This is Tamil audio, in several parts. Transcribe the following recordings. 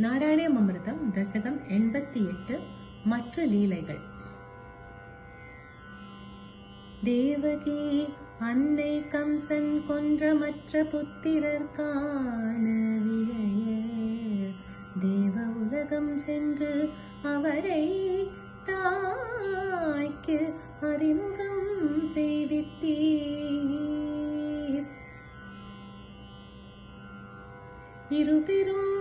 நாராயணாமிர்தம் தசகம் 88 மற்ற லீலைகள். தேவகி அன்னை கம்சன் கொன்ற மற்ற புத்திரர் காண விழைய தேவ உலகம் சென்று அவரை தாய்க்கு அறிமுகம் செய்வித்தீர். இருபெரும்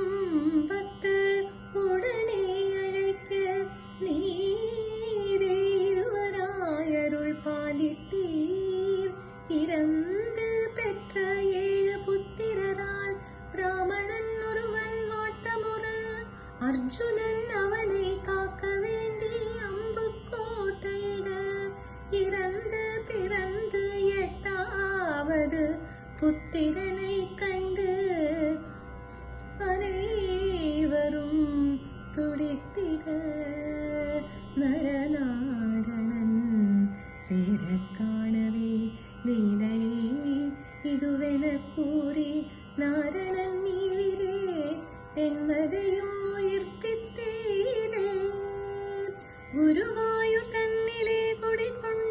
பக்தர் உடனே அழைக்க நீரே இருவராயருள் பாலித்தீர். இறந்து பெற்ற 7 புத்திரரால் பிராமணன் ஒருவன் வாட்டமுற அர்ஜுனன் அவனை காக்க வேண்டி அம்பு கோட்டையிட இறந்து பிறந்து 8வது புத்திரனை கண்டு அனைவரும் துடித்திட நரநாரணன் சேர காணவே லீலை இதுவென கூறி நாரணன் நீவிரே என்பதையும் உயிர்ப்பித்தீரே. குருவாயு தன்னிலே குடிகொண்டு